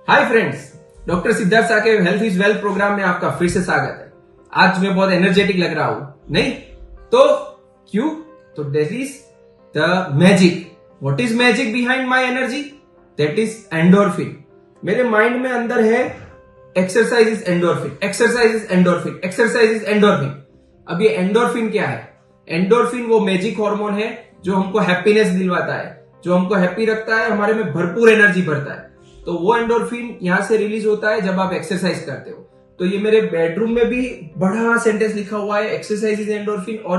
Hi friends, doctor Siddharth Sakya health is wealth programme में आपका फिर से स्वागत है। आज मैं बहुत एनर्जेटिक लग रहा हूं, नहीं तो क्यों? तो that is the magic. What is magic behind my energy? That is endorphin. मेरे माइंड में अंदर है exercise is endorphin, exercise is endorphin, exercise is endorphin. अब ये एंडोर्फिन क्या है? एंडोर्फिन वो मैजिक हार्मोन है जो हमको हैप्पीनेस दिलवाता है, जो हमको हैप्पी रखता है, हमारे में भरपूर एनर्जी भरता है। तो वो एंडोर्फिन यहां से रिलीज होता है जब आप एक्सरसाइज करते हो। तो ये मेरे बेडरूम में भी बड़ा सेंटेंस लिखा हुआ है, एक्सरसाइज इज एंडोर्फिन। और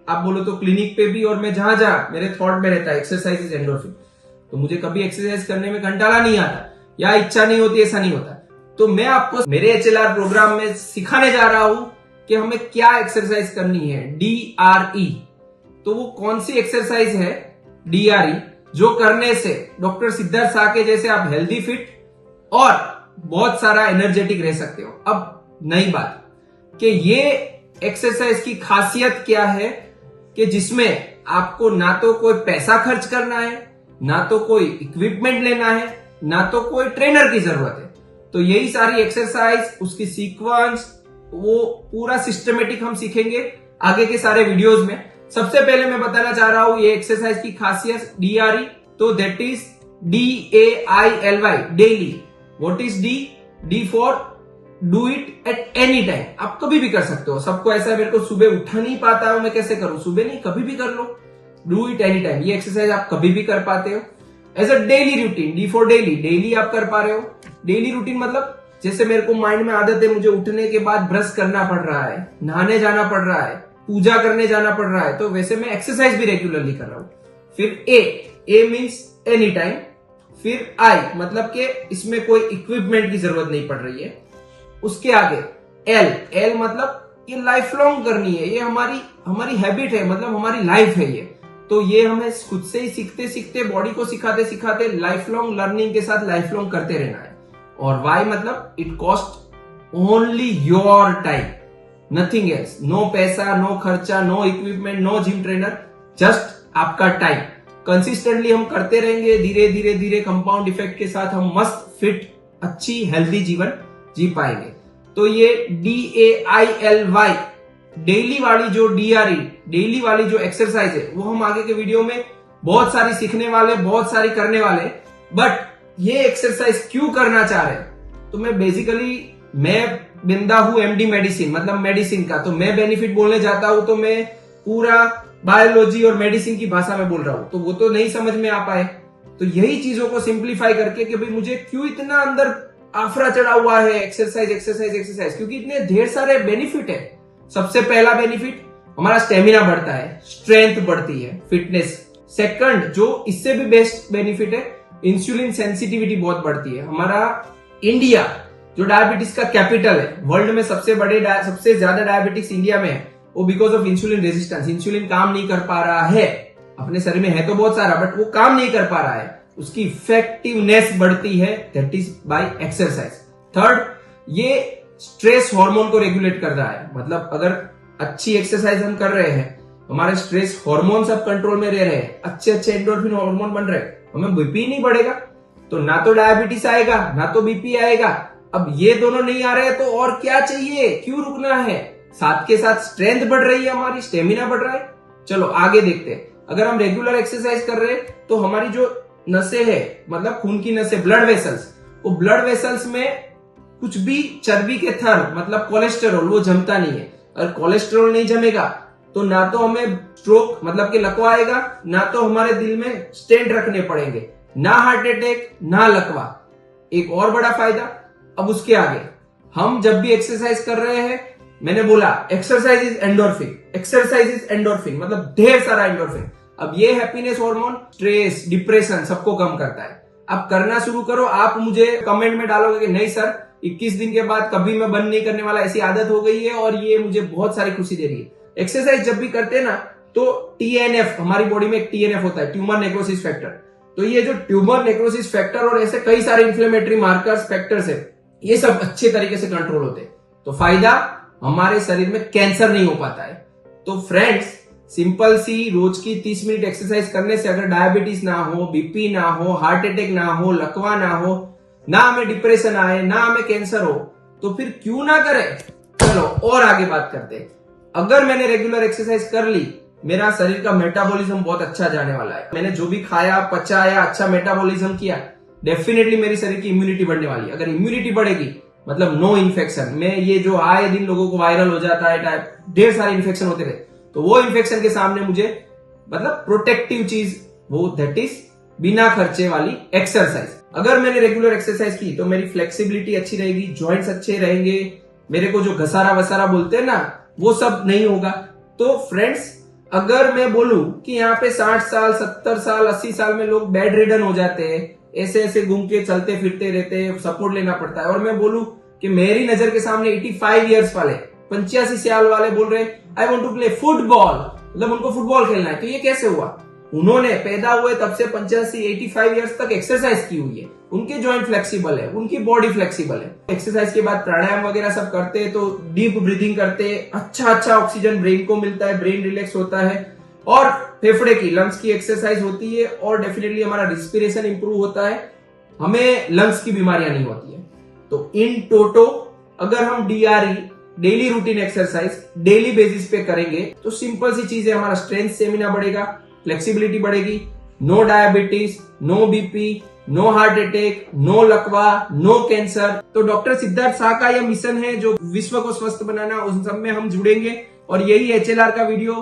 आप बोलो तो क्लिनिक पे भी, और मैं जहां जहां मेरे थॉट में रहता है एक्सरसाइज इज एंडोर्फिन। तो मुझे कभी एक्सरसाइज करने में कंटाला नहीं आता या इच्छा नहीं होती, ऐसा नहीं होता। तो मैं आपको मेरे HLR प्रोग्राम में सिखाने जा रहा हूं कि हमें क्या एक्सरसाइज करनी है, DRE। तो वो कौन सी एक्सरसाइज है DRE, जो करने से डॉक्टर सिद्धार्थ साके जैसे आप हेल्दी, फिट और बहुत सारा एनर्जेटिक रह सकते हो। अब नई बात कि ये एक्सरसाइज की खासियत क्या है कि जिसमें आपको ना तो कोई पैसा खर्च करना है, ना तो कोई इक्विपमेंट लेना है, ना तो कोई ट्रेनर की जरूरत है। तो यही सारी एक्सरसाइज, उसकी सीक्वेंस, वो पूरा सिस्टमेटिक हम सीखेंगे आगे के सारे वीडियोस में। सबसे पहले मैं बताना चाह रहा हूं ये एक्सरसाइज की खासियत DRE। तो that is DAILY, daily. What is D for do it at any time. आप कभी भी कर सकते हो। सबको ऐसा मेरे को सुबह उठा नहीं पाता हूं, मैं कैसे करूं? सुबह नहीं, कभी भी कर लो। डू इट एनी टाइम, ये एक्सरसाइज आप कभी भी कर पाते हो। As a daily routine, D for daily, daily आप कर पा रहे हो। डेली रूटीन मतलब जैसे मेरे को माइंड में आदत है, मुझे उठने के बाद ब्रश करना पड़ रहा है, नहाने जाना पड़ रहा है, पूजा करने जाना पड़ रहा है, तो वैसे मैं एक्सरसाइज भी रेगुलरली कर रहा हूं। फिर ए मीन्स एनी टाइम। फिर आई मतलब कि इसमें कोई इक्विपमेंट की जरूरत नहीं पड़ रही है। उसके आगे एल मतलब ये लाइफ लॉन्ग करनी है, ये हमारी हैबिट है, मतलब हमारी लाइफ है ये। तो ये हमें खुद से ही सीखते सीखते, बॉडी को सिखाते सिखाते लाइफ लॉन्ग लर्निंग के साथ लाइफ लॉन्ग करते रहना है। और वाई मतलब it cost only your time, nothing else. No पैसा, नो खर्चा, no equipment, no gym trainer, just आपका टाइम। कंसिस्टेंटली हम करते रहेंगे, धीरे धीरे धीरे कंपाउंड इफेक्ट के साथ हम मस्त, फिट, अच्छी, हेल्दी जीवन जी पाएंगे। तो ये DAILY, डेली वाली जो DRE, डेली वाली जो एक्सरसाइज है, वो हम आगे के वीडियो में बहुत सारी सीखने वाले, बहुत सारी करने वाले। बट ये एक्सरसाइज क्यों करना चाह रहे हैं? तो मैं बंदा हूं MD मेडिसिन, मतलब मेडिसिन का। तो मैं बेनिफिट बोलने जाता हूं तो मैं पूरा बायोलॉजी और मेडिसिन की भाषा में बोल रहा हूं, तो वो तो नहीं समझ में आ पाए। तो यही चीजों को सिंप्लीफाई करके कि भाई मुझे क्यों इतना अंदर आफरा चढ़ा हुआ है एक्सरसाइज एक्सरसाइज एक्सरसाइज, क्योंकि इतने ढेर सारे बेनिफिट है। सबसे पहला बेनिफिट, हमारा स्टेमिना बढ़ता है, स्ट्रेंथ बढ़ती है, फिटनेस। सेकंड, जो इससे भी बेस्ट बेनिफिट है, इंसुलिन सेंसिटिविटी बहुत बढ़ती है। हमारा इंडिया जो डायबिटीज का कैपिटल है, वर्ल्ड में सबसे ज्यादा डायबिटिक्स इंडिया में है, वो because of insulin resistance. Insulin काम नहीं कर पा रहा है, अपने शरीर में है तो बहुत सारा, बट वो काम नहीं कर पा रहा है, उसकी इफेक्टिवनेस बढ़ती है, that is by exercise. Third, ये स्ट्रेस हार्मोन को रेगुलेट कर रहा है। मतलब अगर अच्छी एक्सरसाइज हम कर रहे हैं, हमारे स्ट्रेस हार्मोन सब कंट्रोल में रह रहे हैं, अच्छे अच्छे एंडोर्फिन हार्मोन बन रहे हैं, हमें बीपी नहीं बढ़ेगा। तो ना तो डायबिटीज आएगा, ना तो बीपी आएगा। अब ये दोनों नहीं आ रहे हैं तो और क्या चाहिए? क्यों रुकना है? साथ के साथ स्ट्रेंथ बढ़ रही है, हमारी स्टेमिना बढ़ रहा है। चलो आगे देखते हैं। अगर हम रेगुलर एक्सरसाइज कर रहे हैं तो हमारी जो नसें है, मतलब खून की नसें, ब्लड वेसल्स, वो ब्लड वेसल्स में कुछ भी चर्बी के थर, मतलब कोलेस्टेरॉल, वो जमता नहीं है। अगर कोलेस्टेरॉल नहीं जमेगा तो ना तो हमें स्ट्रोक मतलब कि लकवा आएगा, ना तो हमारे दिल में स्टेंट रखने पड़ेंगे, ना हार्ट अटैक, ना लकवा। एक और बड़ा फायदा, अब उसके आगे हम जब भी एक्सरसाइज कर रहे हैं, मैंने बोला exercise is endorphin, exercise is endorphin मतलब ढेर सारा एंडोर्फिन। अब ये हैप्पीनेस हार्मोन स्ट्रेस, डिप्रेशन सबको कम करता है। अब करना शुरू करो। आप मुझे कमेंट में डालोगे कि नहीं सर, 21 दिन के बाद कभी मैं बंद नहीं करने वाला, ऐसी आदत हो गई है और ये मुझे बहुत सारी खुशी दे रही है। एक्सरसाइज जब भी करते हैं ना, तो TNF, हमारी बॉडी में एक TNF होता है, ट्यूमर नेक्रोसिस फैक्टर। तो ये जो ट्यूमर नेक्रोसिस फैक्टर और ऐसे कई सारे इंफ्लेमेटरी मार्कर्स, फैक्टर्स है, ये सब अच्छे तरीके से कंट्रोल होते हैं। तो फायदा, हमारे शरीर में कैंसर नहीं हो पाता है। तो फ्रेंड्स, सिंपल सी रोज की 30 मिनट एक्सरसाइज करने से अगर डायबिटीज ना हो, बीपी ना हो, हार्ट अटैक ना हो, लकवा ना हो, ना हमें डिप्रेशन आए, ना हमें कैंसर हो, तो फिर क्यों ना करें। चलो और आगे बात करते हैं। अगर मैंने रेगुलर एक्सरसाइज कर ली, मेरा शरीर का मेटाबॉलिज्म बहुत अच्छा जाने वाला है। मैंने जो भी खाया, पचाया, अच्छा मेटाबॉलिज्म किया, डेफिनेटली मेरी शरीर की इम्यूनिटी बढ़ने वाली है। अगर इम्यूनिटी बढ़ेगी मतलब नो इन्फेक्शन में, ये जो आए दिन लोगों को वायरल हो जाता है, टाइप ढेर सारे इन्फेक्शन होते रहे, तो वो इन्फेक्शन के सामने मुझे मतलब प्रोटेक्टिव चीज वो दैट इज बिना खर्चे वाली एक्सरसाइज। अगर मैंने रेगुलर एक्सरसाइज की तो मेरी फ्लेक्सिबिलिटी अच्छी रहेगी, जॉइंट्स अच्छे रहेंगे, मेरे को जो घसारा वसारा बोलते हैं ना वो सब नहीं होगा। तो फ्रेंड्स, अगर मैं बोलूं कि यहाँ पे 60 साल, 70 साल, 80 साल में लोग बेड रिडन हो जाते हैं, ऐसे ऐसे घूम के चलते फिरते रहते हैं, सपोर्ट लेना पड़ता है, और मैं बोलूं कि मेरी नजर के सामने 85 इयर्स वाले, 85 साल वाले बोल रहे I want to play football, मतलब उनको फुटबॉल खेलना है, तो ये कैसे हुआ? उन्होंने पैदा हुए तब से 85 इयर्स तक एक्सरसाइज की हुई है, उनके जॉइंट फ्लेक्सिबल है, उनकी बॉडी फ्लेक्सिबल है। एक्सरसाइज के बाद प्राणायाम वगैरह सब करते हैं, तो डीप ब्रीदिंग करते हैं, अच्छा ऑक्सीजन ब्रेन को मिलता है, ब्रेन रिलैक्स होता है, और फेफड़े की, लंग्स की एक्सरसाइज होती है, और डेफिनेटली हमारा रिस्पिरेशन इंप्रूव होता है, हमें लंग्स की बीमारियां नहीं होती है। तो इन टोटो अगर हम DRE, daily routine exercise daily basis पे करेंगे तो सिंपल सी चीज है, हमारा स्ट्रेंथ स्टेमिना बढ़ेगा, फ्लेक्सिबिलिटी बढ़ेगी, no diabetes, no BP, no heart attack, no लकवा, नो कैंसर। तो डॉक्टर सिद्धार्थ शाह का यह मिशन है जो विश्व को स्वस्थ बनाना, उस सब में हम जुड़ेंगे और यही HLR का वीडियो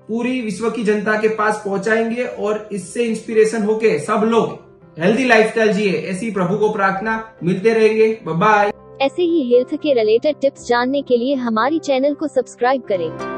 पूरी विश्व की जनता के पास पहुंचाएंगे, और इससे इंस्पिरेशन होके सब लोग हेल्दी लाइफस्टाइल जिए, ऐसी प्रभु को प्रार्थना। मिलते रहेंगे, बाय बाय। ऐसे ही हेल्थ के रिलेटेड टिप्स जानने के लिए हमारी चैनल को सब्सक्राइब करें।